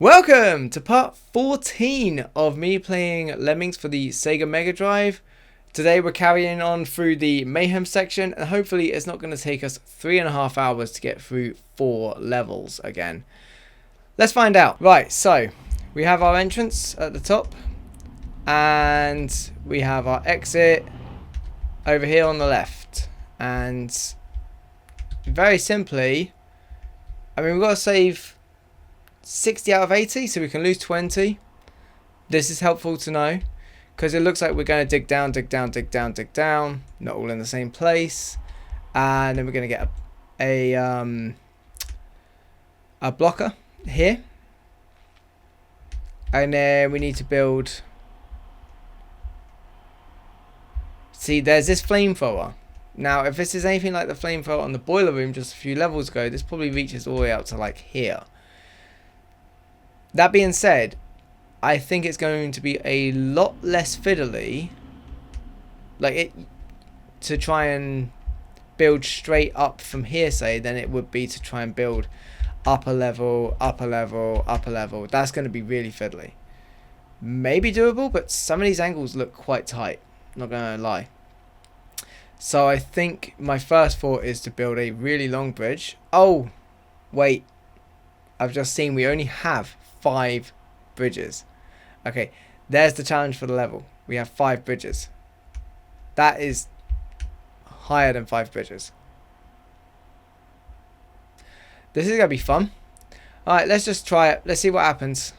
Welcome to part 14 of me playing Lemmings for the Sega Mega Drive. Today we're carrying on through the Mayhem section, and hopefully it's not going to take us 3.5 hours to get through 4 levels again. Let's find out. Right, so we have our entrance at the top, and we have our exit over here on the left. And very simply, we've got to save 60 out of 80, so we can lose 20. This is helpful to know, because it looks like we're going to dig down, not all in the same place, and then we're going to get a blocker here, and then we need to build. See, there's this flamethrower. Now, if this is anything like the flamethrower on the boiler room just a few levels ago, this probably reaches all the way out to like here. That being said, I think it's going to be a lot less fiddly, to try and build straight up from here, say, than it would be to try and build upper level. That's going to be really fiddly. Maybe doable, but some of these angles look quite tight, not going to lie. So I think my first thought is to build a really long bridge. Oh, wait. I've just seen we only have 5 bridges. Okay, there's the challenge for the level. We have 5 bridges. That is higher than 5 bridges. This is going to be fun. Alright, let's just try it. Let's see what happens.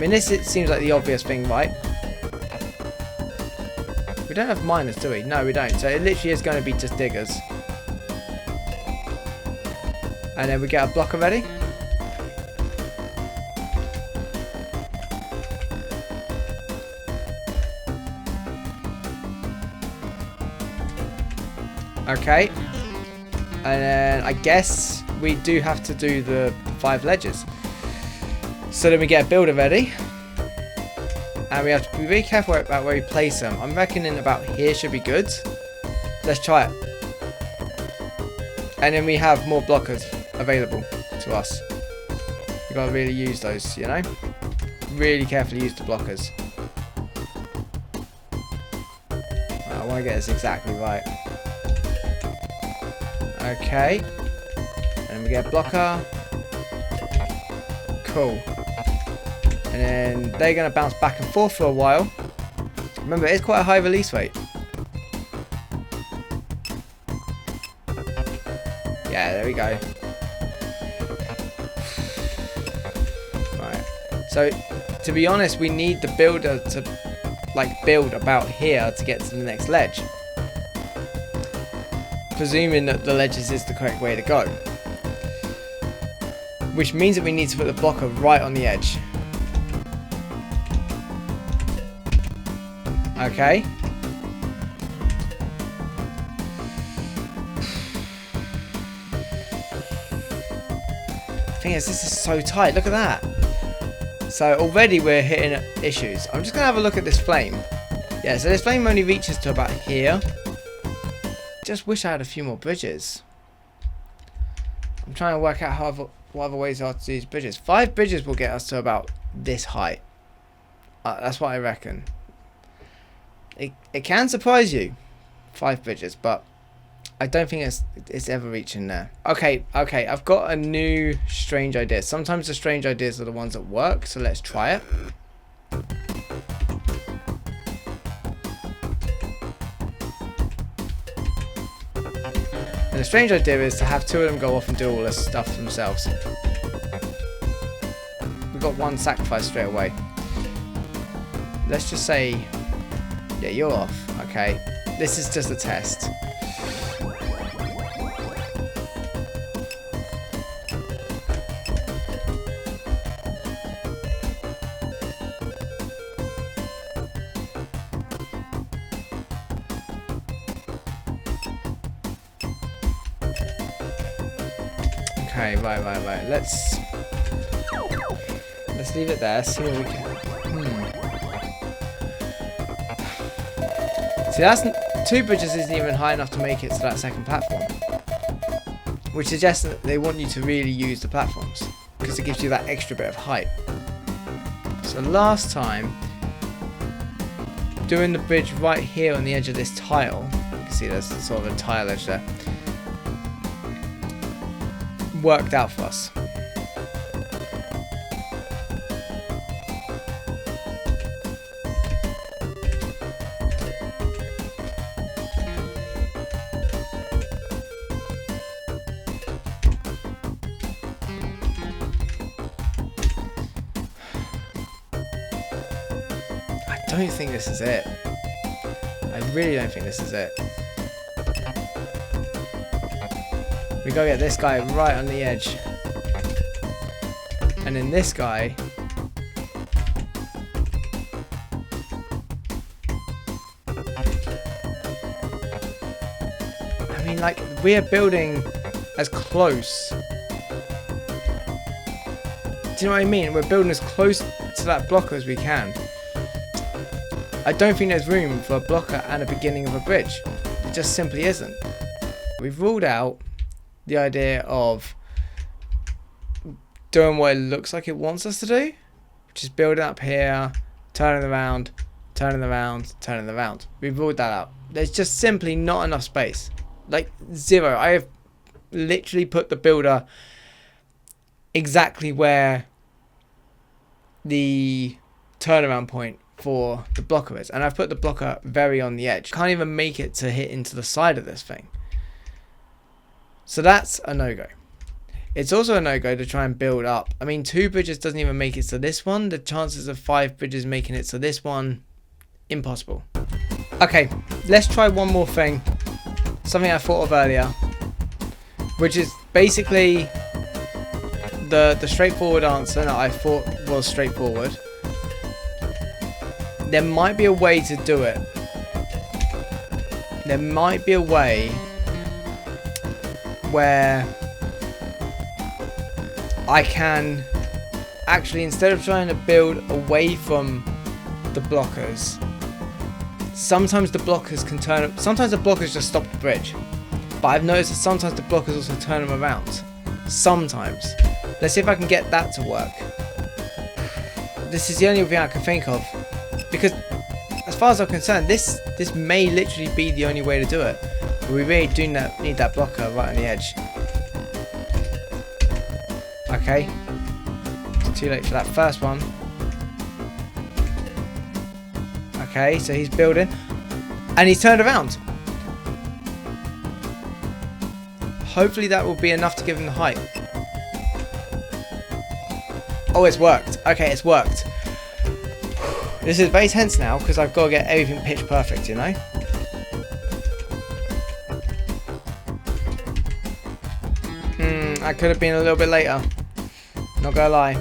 This it seems like the obvious thing, right? We don't have miners, do we? No, we don't. So it literally is going to be just diggers. And then we get a blocker ready. Okay. And then I guess we do have to do the 5 ledges. So then we get a builder ready. And we have to be very careful about where we place them. I'm reckoning about here should be good. Let's try it. And then we have more blockers available to us. We've got to really use those, you know? Really carefully use the blockers. I want to get this exactly right. Okay. And we get a blocker. Cool. And then they're going to bounce back and forth for a while. Remember, it's quite a high release rate. Yeah, there we go. Right. So, to be honest, we need the builder to build about here to get to the next ledge. Presuming that the ledges is the correct way to go. Which means that we need to put the blocker right on the edge. Okay. Thing is, this is so tight. Look at that. So already we're hitting issues. I'm just going to have a look at this flame. Yeah, so this flame only reaches to about here. Just wish I had a few more bridges. I'm trying to work out what other ways are to do these bridges. 5 bridges will get us to about this height. That's what I reckon. It can surprise you, 5 bridges, but I don't think it's ever reaching there. Okay, I've got a new strange idea. Sometimes the strange ideas are the ones that work, so let's try it. And the strange idea is to have 2 of them go off and do all this stuff themselves. We've got 1 sacrifice straight away. Let's just say, yeah, you're off. Okay, this is just a test. Okay, right. Let's leave it there. See what we can. See, that's 2 bridges isn't even high enough to make it to that second platform. Which suggests that they want you to really use the platforms, because it gives you that extra bit of height. So last time, doing the bridge right here on the edge of this tile, you can see there's sort of a tile edge there, worked out for us. I don't think this is it. I really don't think this is it. We gotta get this guy right on the edge. And then this guy. I mean, like, we are building as close. Do you know what I mean? We're building as close to that blocker as we can. I don't think there's room for a blocker and a beginning of a bridge. It just simply isn't. We've ruled out the idea of doing what it looks like it wants us to do, which is building up here, turning around, turning around, turning around. We've ruled that out. There's just simply not enough space. Like, zero. I have literally put the builder exactly where the turnaround point for the blocker is, and I've put the blocker very on the edge. Can't even make it to hit into the side of this thing. So that's a no-go. It's also a no-go to try and build up. I mean, 2 bridges doesn't even make it to this one. The chances of 5 bridges making it to this one, impossible. Okay, let's try one more thing. Something I thought of earlier, which is basically the straightforward answer that I thought was straightforward. There might be a way to do it. There might be a way where I can actually, instead of trying to build away from the blockers, sometimes the blockers can turn up. Sometimes the blockers just stop the bridge, but I've noticed that sometimes the blockers also turn them around. Sometimes. Let's see if I can get that to work. This is the only thing I can think of. Because, as far as I'm concerned, this may literally be the only way to do it. But we really do need that blocker right on the edge. Okay. It's too late for that first one. Okay, so he's building. And he's turned around. Hopefully that will be enough to give him the height. Oh, it's worked. Okay, it's worked. This is very tense now because I've got to get everything pitch perfect, you know? That could have been a little bit later. Not gonna lie.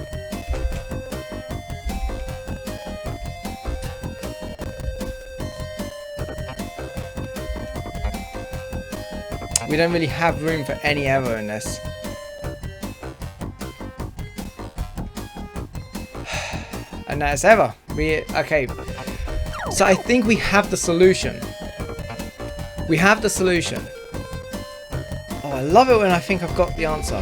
We don't really have room for any error in this. And that's error. Okay. So I think we have the solution. We have the solution. Oh, I love it when I think I've got the answer.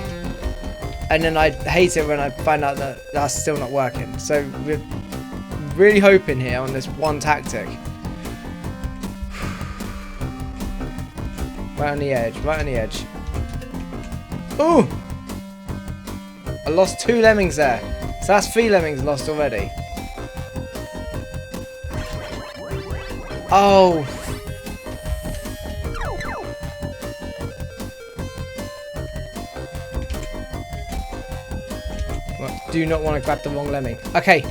And then I hate it when I find out that that's still not working. So we're really hoping here on this one tactic. Right on the edge, right on the edge. Ooh! I lost 2 lemmings there. So that's 3 lemmings lost already. Oh! Well, do not want to grab the wrong lemming. Okay.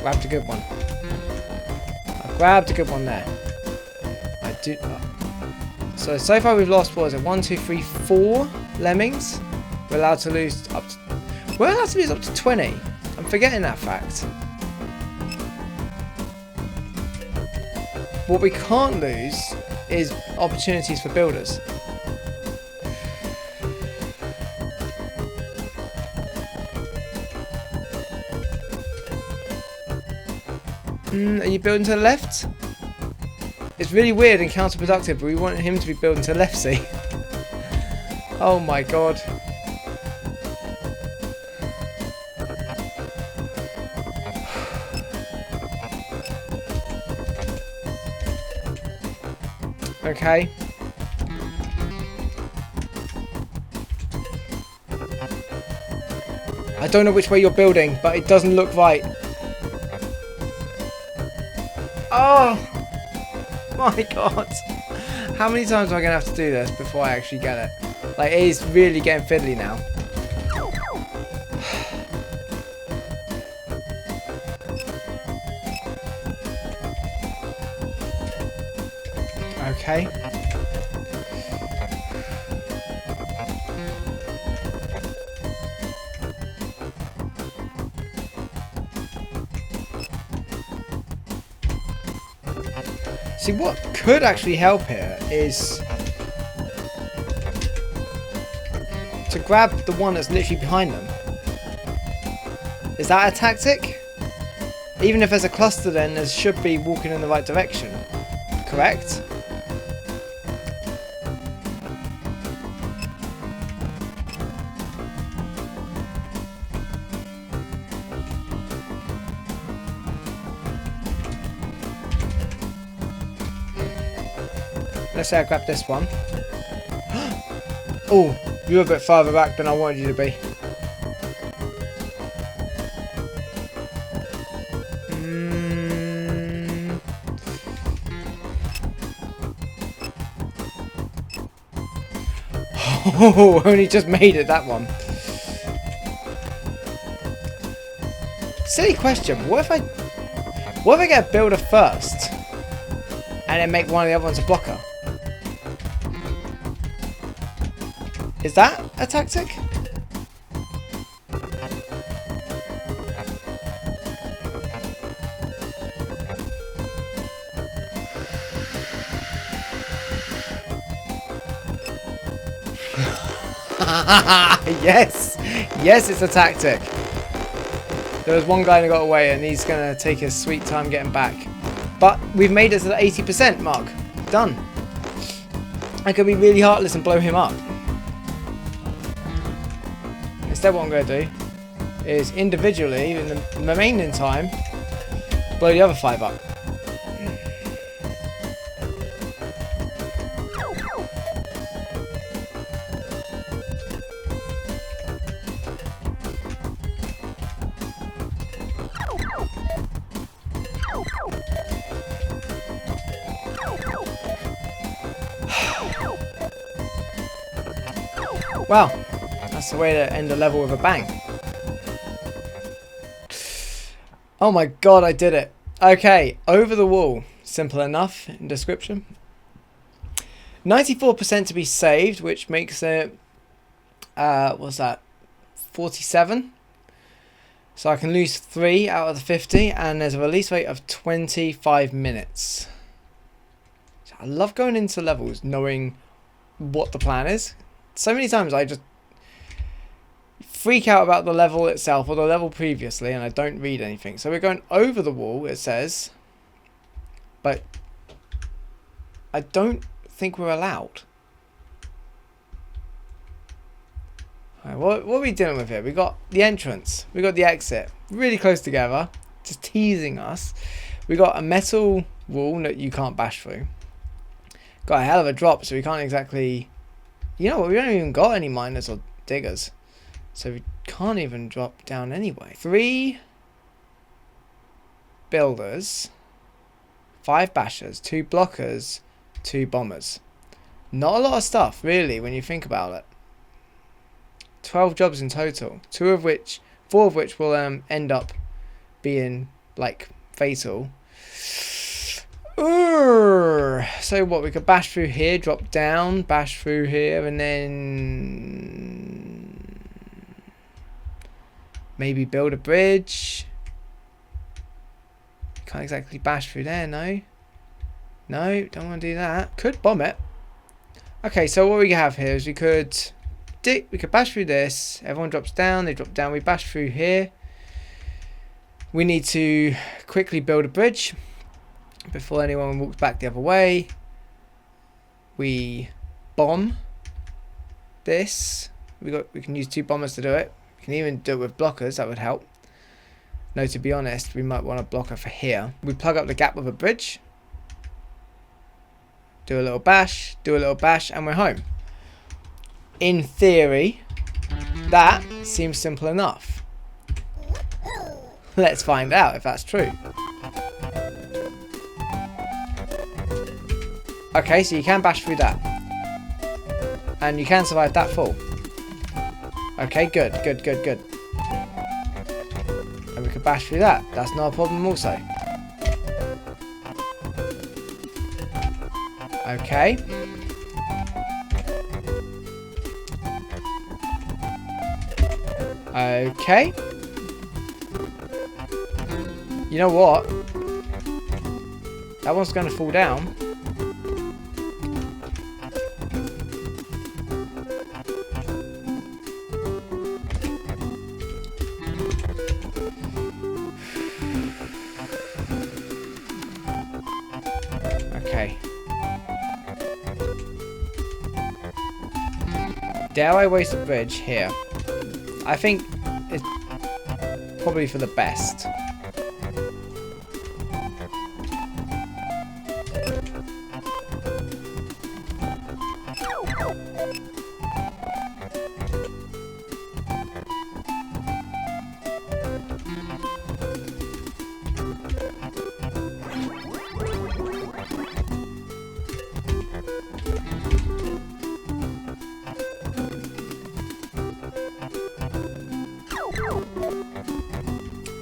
Grabbed a good one. I grabbed a good one there. I do. So far we've lost, what is it? 1, 2, 3, 4 lemmings. We're allowed to lose up to. We're allowed to lose up to 20. I'm forgetting that fact. What we can't lose is opportunities for builders. Are you building to the left? It's really weird and counterproductive, but we want him to be building to left, see? Oh my god. Okay. I don't know which way you're building, but it doesn't look right. Oh my god. How many times am I going to have to do this before I actually get it? Like, it is really getting fiddly now. Okay. See, what could actually help here is to grab the one that's literally behind them. Is that a tactic? Even if there's a cluster, then there should be walking in the right direction. Correct? Let's say I grab this one. Oh, you're a bit farther back than I wanted you to be. Oh, only just made it, that one. Silly question. What if I get a builder first and then make one of the other ones a blocker? Is that a tactic? Yes! Yes, it's a tactic. There was one guy who got away and he's going to take his sweet time getting back. But we've made it to the 80% mark. Done. I could be really heartless and blow him up. Instead, what I'm going to do is individually, in the remaining time, blow the other 5 up. Well, that's the way to end a level with a bang. Oh my god, I did it. Okay, over the wall. Simple enough in description. 94% to be saved, which makes it, what's that, 47? So I can lose 3 out of the 50, and there's a release rate of 25 minutes. So I love going into levels knowing what the plan is. So many times I just freak out about the level itself or the level previously and I don't read anything. So we're going over the wall, it says, but I don't think we're allowed. Right, what are we dealing with here? We got the entrance, we got the exit, really close together, just teasing us. We got a metal wall that you can't bash through. Got a hell of a drop, so we can't exactly... You know what, we don't even got any miners or diggers. So we can't even drop down anyway. 3 builders, 5 bashers, 2 blockers, 2 bombers. Not a lot of stuff, really, when you think about it. 12 jobs in total. 4 of which will end up being, like, fatal. So what, we could bash through here, drop down, bash through here, and then maybe build a bridge. Can't exactly bash through there, no. No, don't want to do that. Could bomb it. Okay, so what we have here is we could bash through this. Everyone drops down, they drop down, we bash through here. We need to quickly build a bridge. before anyone walks back the other way, we bomb this. We can use 2 bombers to do it. We can even do it with blockers, that would help. No, to be honest, we might want a blocker for here. We plug up the gap with a bridge. Do a little bash, and we're home. In theory, that seems simple enough. Let's find out if that's true. Okay, so you can bash through that. And you can survive that fall. Okay, good. And we could bash through that. That's not a problem also. Okay. Okay. You know what? That one's going to fall down. Okay. Dare I waste a bridge here? I think it's probably for the best.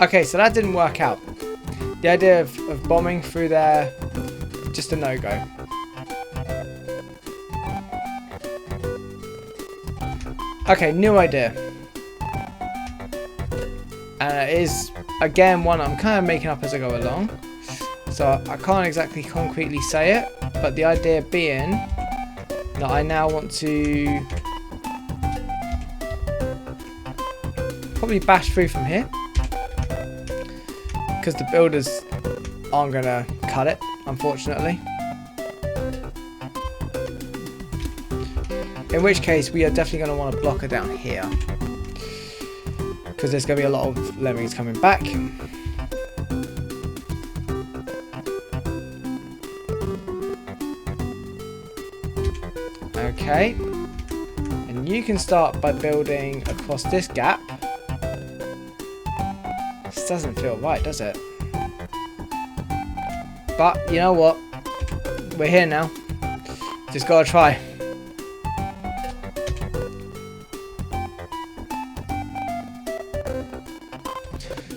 Okay, so that didn't work out. The idea of bombing through there, just a no-go. Okay, new idea. And it is, again, one I'm kind of making up as I go along. So I can't exactly concretely say it, but the idea being that I now want to probably bash through from here. Because the builders aren't going to cut it, unfortunately. In which case, we are definitely going to want a blocker down here. Because there's going to be a lot of lemmings coming back. Okay. And you can start by building across this gap. Doesn't feel right, does it? But you know what? We're here now. Just gotta try.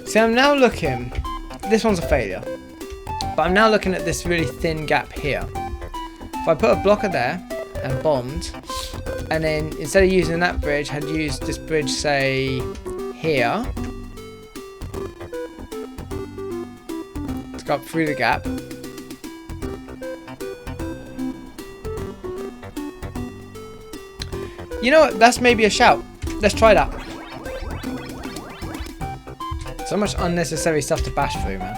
See, I'm now looking. This one's a failure. But I'm now looking at this really thin gap here. If I put a blocker there and bombed, and then instead of using that bridge, had used this bridge, say, here. Up through the gap. You know what? That's maybe a shout. Let's try that. So much unnecessary stuff to bash through, man.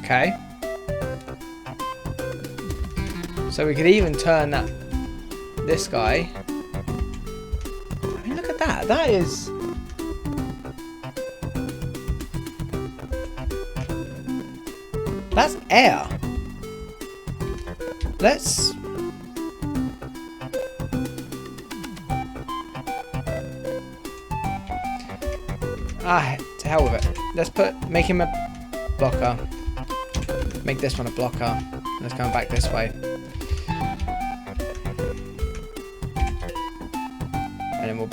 Okay. So we could even turn this guy. I mean, look at that. That is... That's air. Let's... to hell with it. Let's make him a blocker. Make this one a blocker. Let's go back this way. And then we'll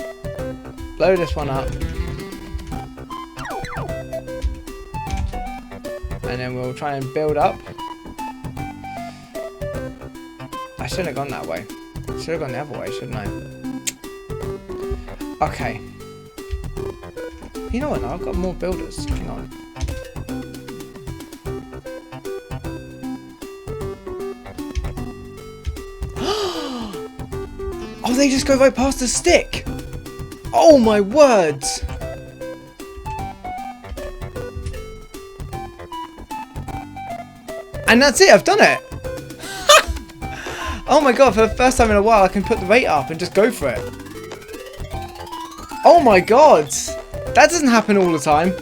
blow this one up. And then we'll try and build up. I shouldn't have gone that way. I should have gone the other way, shouldn't I? Okay. You know what now? I've got more builders. Hang on. Oh, they just go right past the stick. Oh my words. And that's it, I've done it. Oh my god, for the first time in a while I can put the rate up and just go for it. Oh my god. That doesn't happen all the time.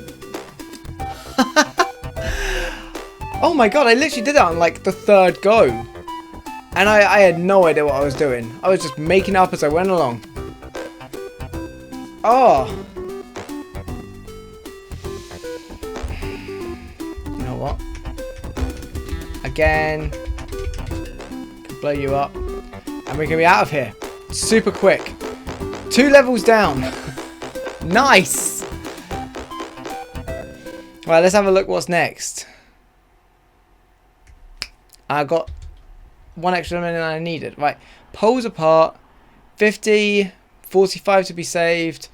Oh my god, I literally did that on like the 3rd go. And I had no idea what I was doing. I was just making it up as I went along. Oh. You know what? Again. Can blow you up. And we're going to be out of here. Super quick. 2 levels down. Nice. Right, let's have a look what's next. I got 1 extra minute than I needed. Right. Poles apart. 50. 45 to be saved.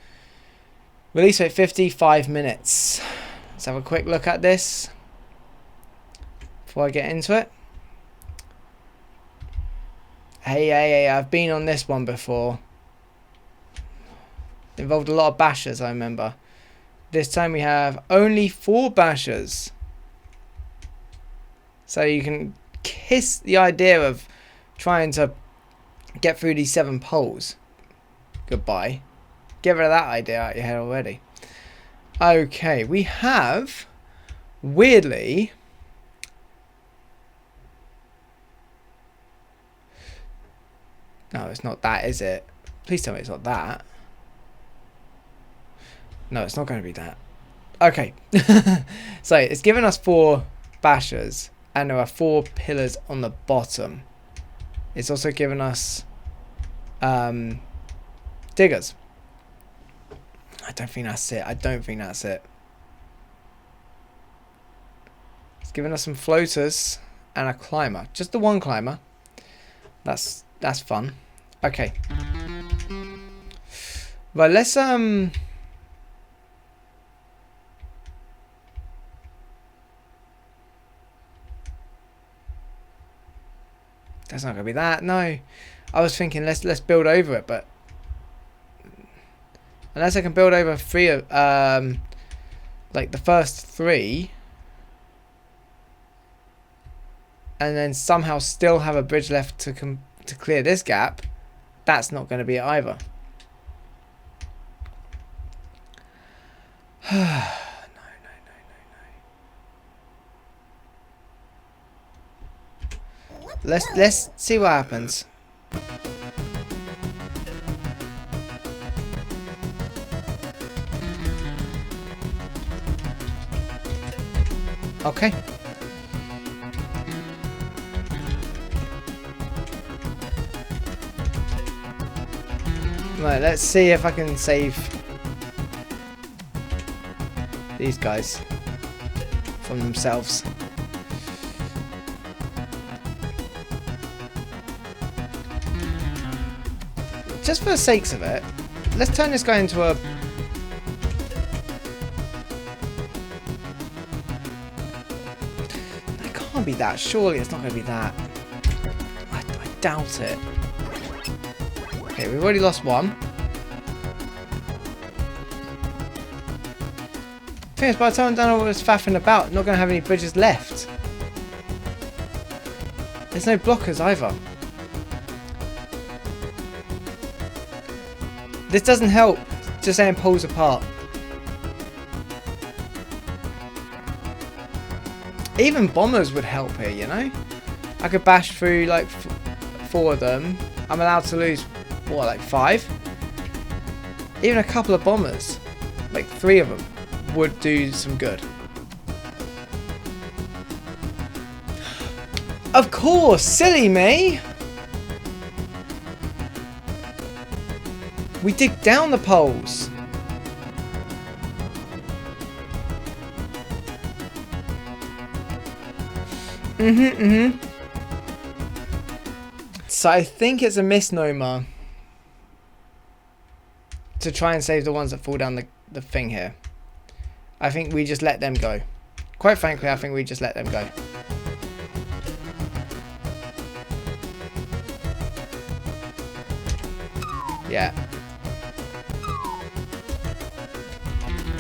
Release rate 55 minutes. Let's have a quick look at this before I get into it. Hey, I've been on this one before. It involved a lot of bashers, I remember. This time we have only 4 bashers. So you can kiss the idea of trying to get through these 7 poles. Goodbye. Get rid of that idea out of your head already. Okay, we have, weirdly, no, it's not that, is it? Please tell me it's not that. No, it's not going to be that. Okay. So, it's given us 4 bashers, and there are 4 pillars on the bottom. It's also given us diggers. I don't think that's it. I don't think that's it. It's given us some floaters and a climber. Just the 1 climber. That's fun. Okay. Right, let's That's not gonna be that. No. I was thinking let's build over it, but unless I can build over 3 of like the first 3 and then somehow still have a bridge left to clear this gap, that's not going to be it either. No. Let's see what happens. Okay. Right, let's see if I can save these guys from themselves. Just for the sakes of it, let's turn this guy into a... It can't be that. Surely it's not going to be that. I doubt it. Okay, we've already lost 1. The thing is, by the time I'm done all this faffing about, I'm not going to have any bridges left. There's no blockers either. This doesn't help, just saying poles apart. Even bombers would help here, you know? I could bash through like 4 of them. I'm allowed to lose, what, like 5? Even a couple of bombers, like 3 of them, would do some good. Of course, silly me! We dig down the poles. So I think it's a misnomer to try and save the ones that fall down the thing here. I think we just let them go. Quite frankly, I think we just let them go. Yeah.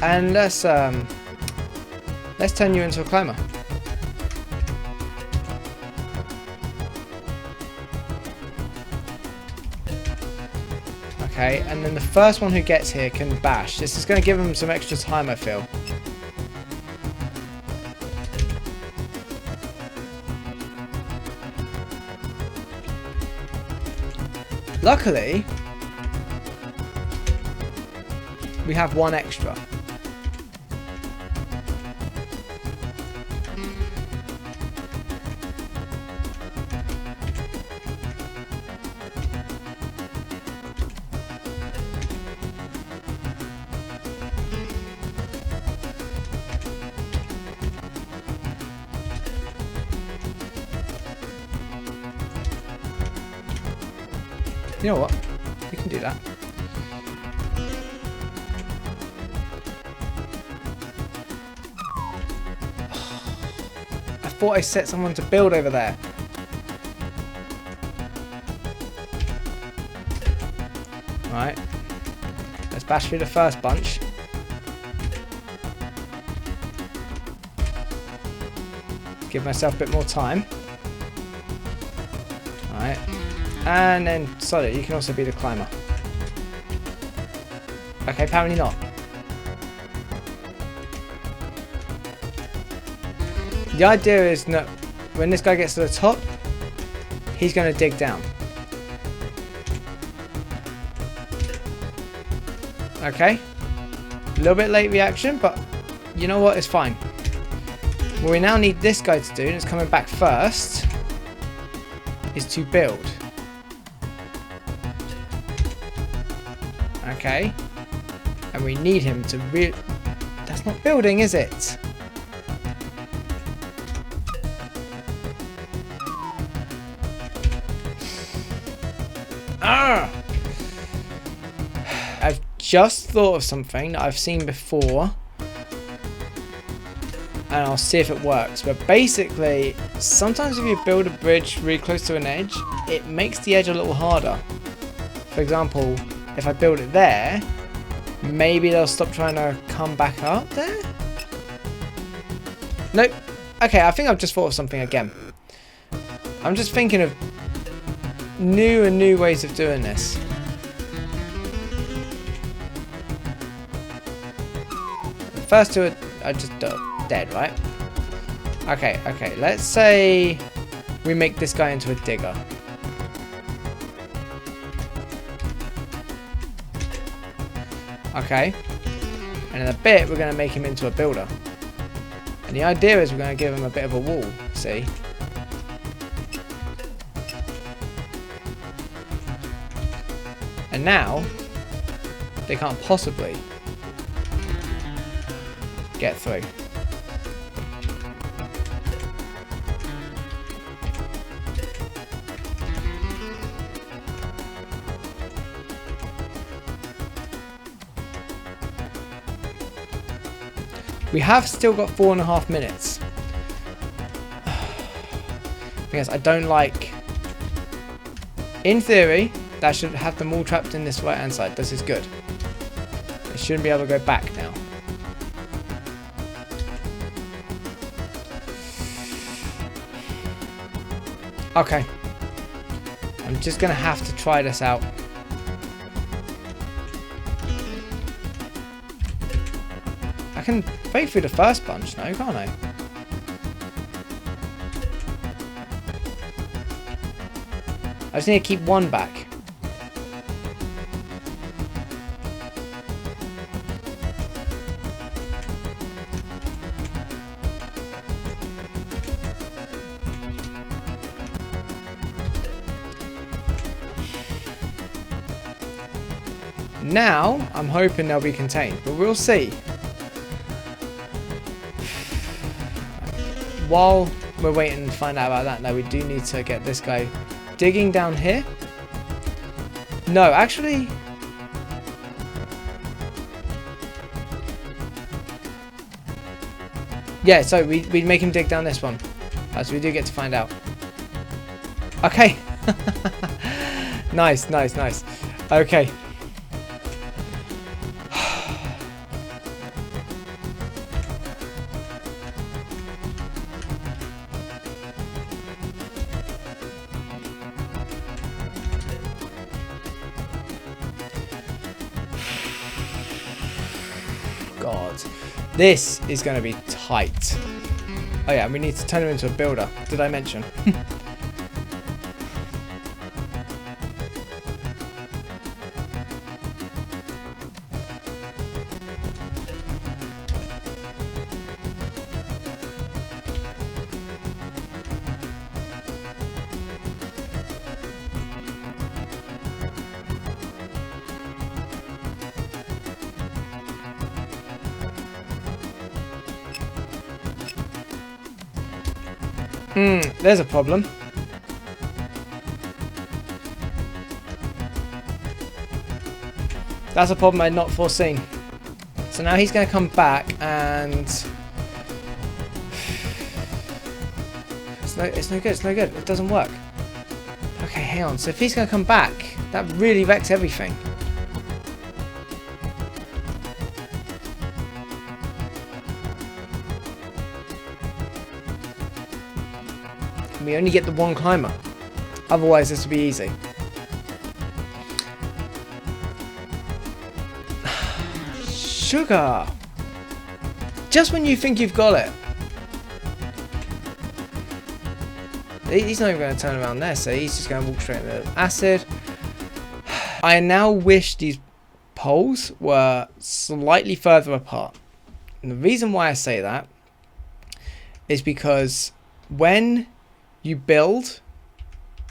And let's turn you into a climber. Okay, and then the first one who gets here can bash. This is going to give him some extra time, I feel. Luckily, we have one extra. You know what? We can do that. I thought I set someone to build over there. Alright. Let's bash through the first bunch. Give myself a bit more time. Alright. And then Solid, you can also be the climber. Okay, apparently not. The idea is that when this guy gets to the top, he's going to dig down. Okay. A little bit late reaction, but you know what? It's fine. What we now need this guy to do, and it's coming back first, is to build. Okay, and we need him to that's not building, is it? Ah! I've just thought of something that I've seen before, and I'll see if it works. But basically, sometimes if you build a bridge really close to an edge, it makes the edge a little harder. For example, if I build it there, maybe they'll stop trying to come back up there? Nope. Okay, I think I've just thought of something again. I'm just thinking of new ways of doing this. The first two are just dead, right? Okay, let's say we make this guy into a digger. Okay, and in a bit we're going to make him into a builder. And the idea is we're going to give him a bit of a wall, see? And now, they can't possibly get through. We have still got 4.5 minutes. Because I don't like... In theory, that should have them all trapped in this right hand side. This is good. They shouldn't be able to go back now. Okay. I'm just going to have to try this out. I can break through the first bunch now, can't I? I just need to keep one back. Now, I'm hoping they'll be contained, but we'll see. While we're waiting to find out about that, now we do need to get this guy digging down here. No, actually... Yeah, so we make him dig down this one. As we do get to find out. Okay. Nice. Okay. God. This is going to be tight. Oh yeah, we need to turn him into a builder. Did I mention? There's a problem. That's a problem I'd not foreseen. So now he's going to come back and... It's no good, it's no good. It doesn't work. Okay, hang on. So if he's going to come back, that really wrecks everything. We only get the one climber. Otherwise, this would be easy. Sugar! Just when you think you've got it. He's not even going to turn around there, so he's just going to walk straight into acid. I now wish these poles were slightly further apart. And the reason why I say that is because when you build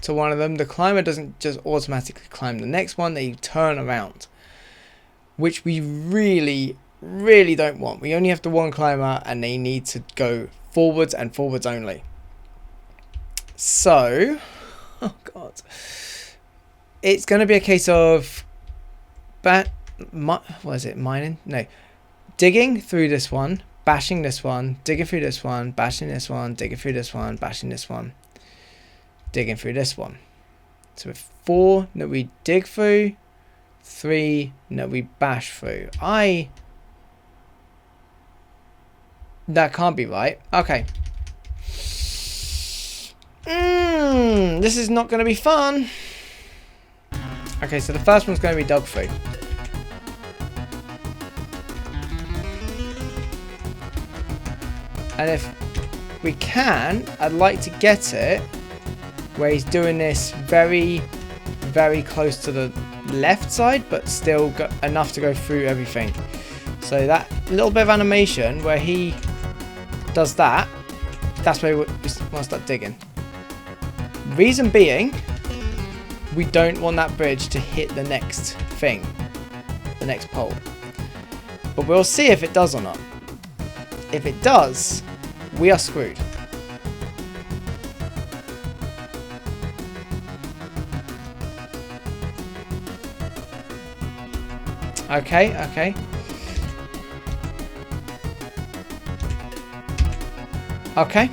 to one of them, the climber doesn't just automatically climb the next one, they turn around, which we really don't want. We only have the one climber and they need to go forwards and forwards only. So, oh god, it's going to be a case of mining? No, digging through this one, bashing this one, digging through this one, bashing this one, digging through this one, bashing this one, digging through this one. So with 4 that we dig through, 3 that we bash through. That can't be right. Okay. This is not going to be fun. Okay, so the first one's going to be dug through. And if we can, I'd like to get it where he's doing this very close to the left side, but still got enough to go through everything. So that little bit of animation where he does that, that's where we want to start digging. Reason being, we don't want that bridge to hit the next thing, the next pole. But we'll see if it does or not. If it does, we are screwed. Okay, okay. Okay.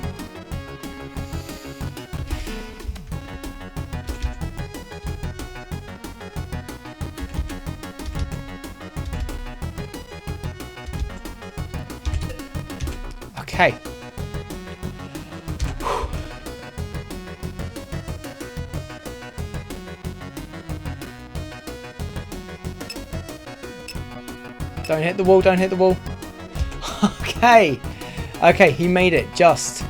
Okay. Don't hit the wall, don't hit the wall. Okay. Okay, he made it just.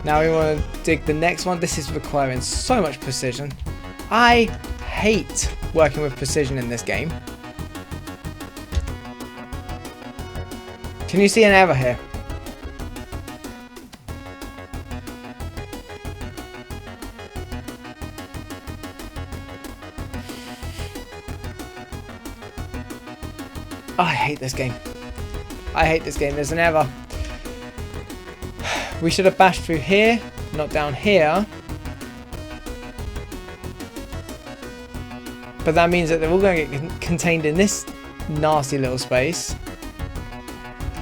Now we want to dig the next one. This is requiring so much precision. I hate working with precision in this game. Can you see an error here? Oh, I hate this game. I hate this game. There's an error. We should have bashed through here, not down here. But that means that they're all going to get contained in this nasty little space.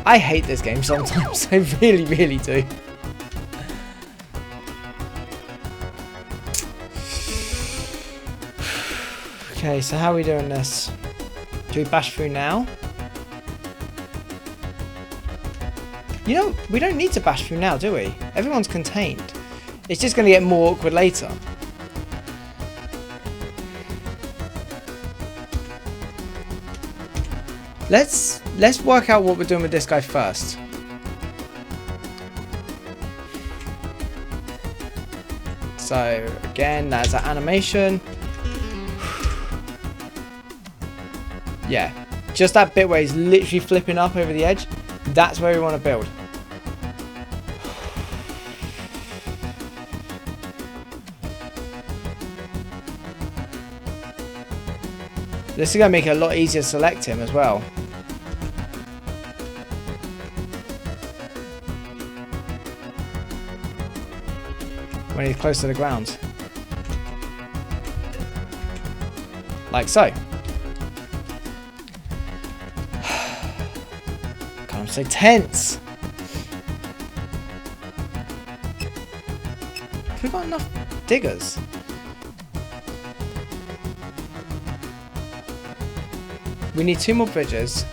I hate this game sometimes. I really do. Okay, so how are we doing this? Do we bash through now? You know, we don't need to bash through now, do we? Everyone's contained. It's just going to get more awkward later. Let's work out what we're doing with this guy first. So again, that's our animation. Yeah, just that bit where he's literally flipping up over the edge. That's where we want to build. This is going to make it a lot easier to select him as well. When he's close to the ground. Like so. God, I'm so tense. Have we got enough diggers? We need 2 more bridges.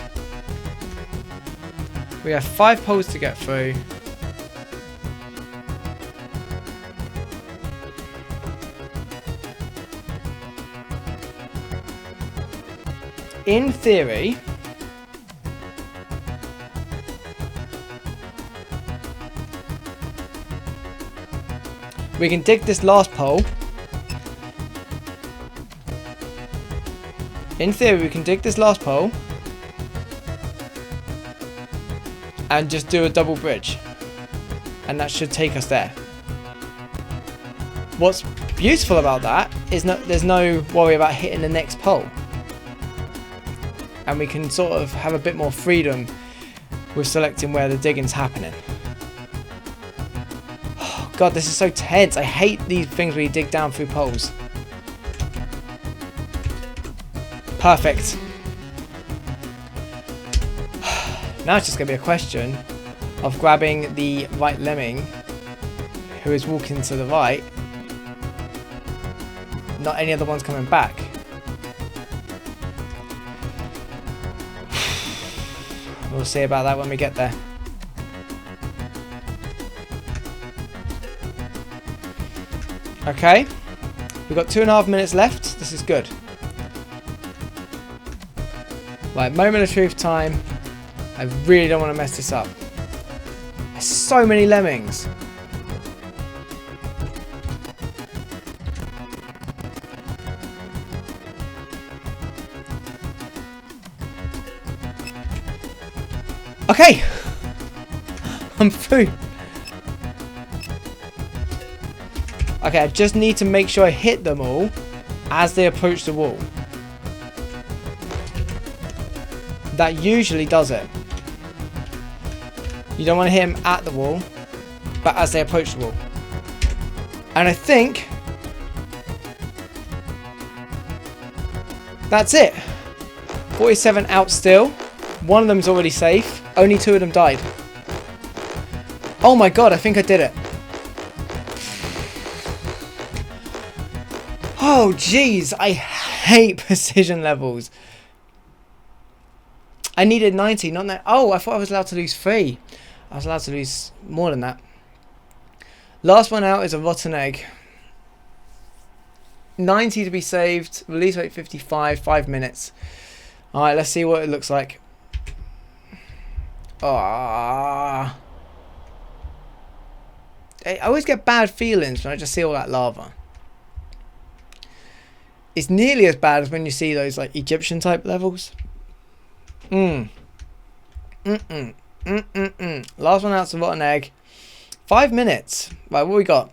We have 5 poles to get through. In theory, we can dig this last pole. In theory, we can dig this last pole and just do a double bridge, and that should take us there. What's beautiful about that is there's no worry about hitting the next pole, and we can sort of have a bit more freedom with selecting where the digging's happening. Oh God, this is so tense. I hate these things where you dig down through poles. Perfect. Now it's just going to be a question of grabbing the right lemming who is walking to the right. Not any other ones coming back. We'll see about that when we get there. Okay. We've got 2.5 minutes left. This is good. Right, moment of truth time. I really don't want to mess this up. There's so many lemmings. Okay. I'm through. Okay, I just need to make sure I hit them all as they approach the wall. That usually does it. You don't want to hit him at the wall, but as they approach the wall. And I think that's it. 47 out still. One of them's already safe. Only 2 of them died. Oh my God, I think I did it. Oh jeez, I hate precision levels. I needed 90, not that. Oh, I thought I was allowed to lose 3. I was allowed to lose more than that. Last one out is a rotten egg. 90 to be saved. Release rate 55. 5 minutes. Alright, let's see what it looks like. Ah. I always get bad feelings when I just see all that lava. It's nearly as bad as when you see those like Egyptian type levels. Last one out's a rotten egg. 5 minutes. Right, what we got?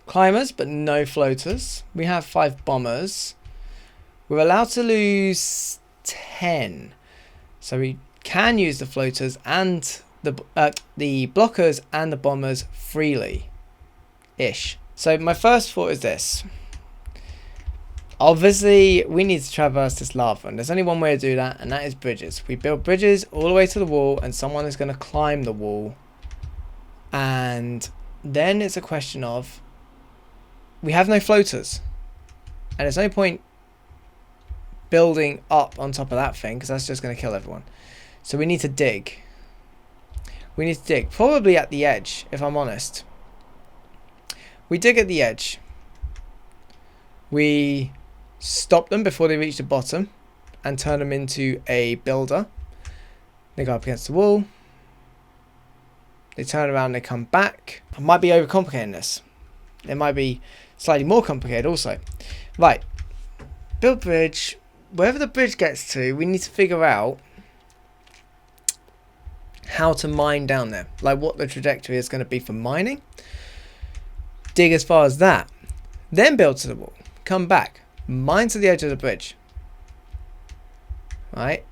Climbers, but no floaters. We have 5 bombers. We're allowed to lose 10. So we can use the floaters and the blockers and the bombers freely. Ish. So my first thought is this. Obviously, we need to traverse this lava, and there's only one way to do that, and that is bridges. We build bridges all the way to the wall, and someone is going to climb the wall. And then it's a question of, we have no floaters, and there's no point building up on top of that thing, because that's just going to kill everyone. So we need to dig. We need to dig. Probably at the edge, if I'm honest. We dig at the edge. We stop them before they reach the bottom and turn them into a builder. They go up against the wall. They turn around, they come back. I might be overcomplicating this. It might be slightly more complicated also. Right. Build bridge. Wherever the bridge gets to, we need to figure out how to mine down there. Like what the trajectory is going to be for mining. Dig as far as that. Then build to the wall. Come back. Mine to the edge of the bridge. Right.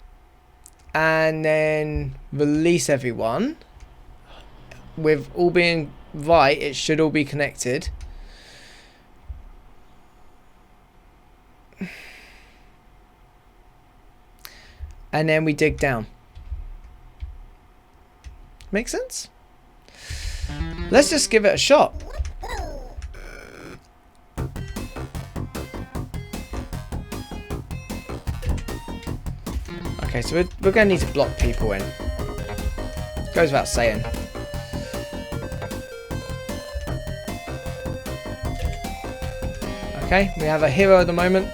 And then release everyone. With all being right, it should all be connected. And then we dig down. Make sense? Let's just give it a shot. Okay, so we're going to need to block people in. Goes without saying. Okay, we have a hero at the moment.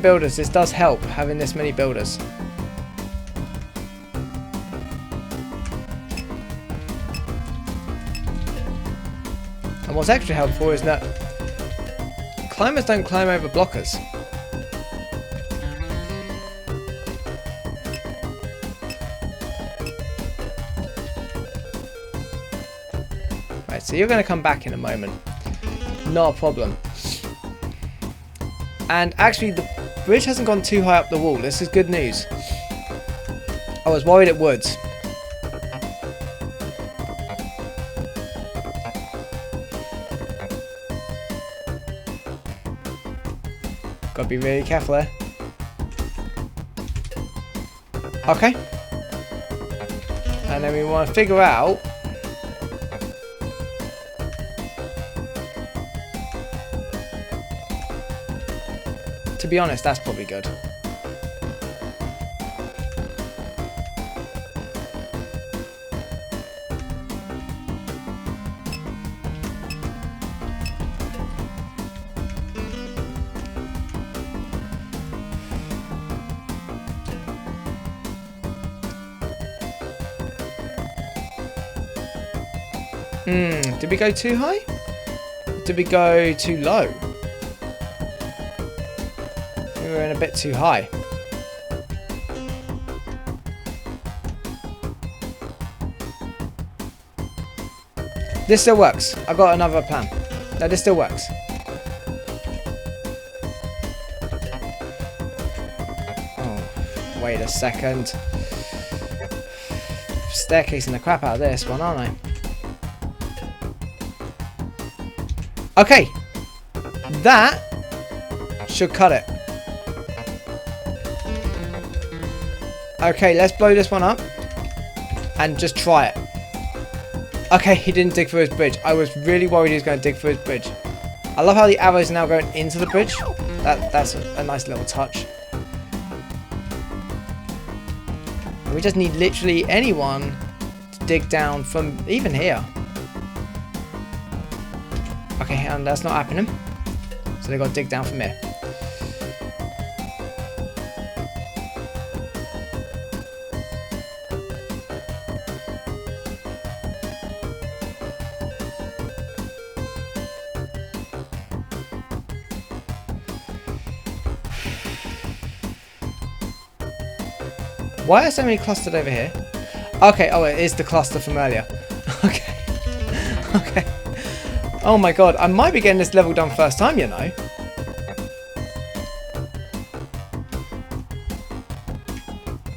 Builders. This does help, having this many builders. And what's extra helpful is that climbers don't climb over blockers. Right, so you're going to come back in a moment. Not a problem. And actually the bridge hasn't gone too high up the wall. This is good news. I was worried it would. Gotta be really careful there. Okay. And then we want to figure out to be honest, that's probably good. Did we go too high? Did we go too low? We were in a bit too high. This still works. I've got another plan. No, this still works. Oh, wait a second. Staircasing the crap out of this one, aren't I? Okay. That should cut it. Okay, let's blow this one up and just try it. Okay, he didn't dig through his bridge. I was really worried he was going to dig through his bridge. I love how the arrows are now going into the bridge. That's a nice little touch. And we just need literally anyone to dig down from even here. Okay, and that's not happening. So they got to dig down from here. Why are so many clustered over here? Okay, oh, it is the cluster from earlier. Okay. Okay. Oh my god, I might be getting this level done first time, you know.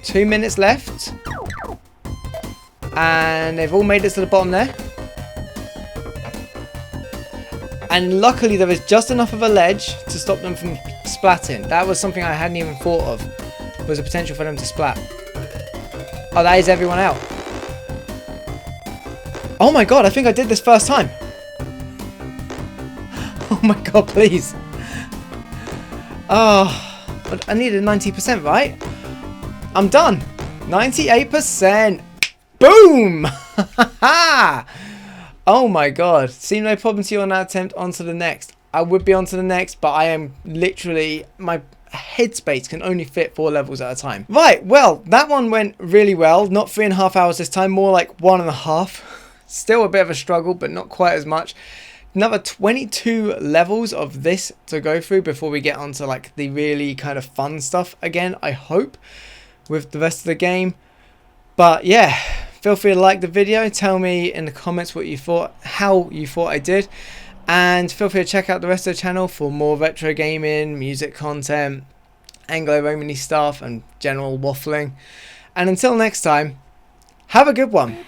Two minutes left. And they've all made it to the bottom there. And luckily there was just enough of a ledge to stop them from splatting. That was something I hadn't even thought of. Was a potential for them to splat. Oh, that is everyone out. Oh my god, I think I did this first time. Oh my god, please. Oh, but I needed 90%, right? I'm done. 98%. Boom! Oh my god. See, no problem to you on that attempt. On to the next. I would be on to the next, but I am literally... my headspace can only fit 4 levels at a time. Right, well, that one went really well. Not 3.5 hours this time, more like 1.5. Still a bit of a struggle, but not quite as much. Another 22 levels of this to go through before we get onto like the really kind of fun stuff again, I hope, with the rest of the game. But yeah, feel free to like the video, tell me in the comments what you thought, how you thought I did, and feel free to check out the rest of the channel for more retro gaming, music content, Anglo-Romany stuff, and general waffling. And until next time, have a good one.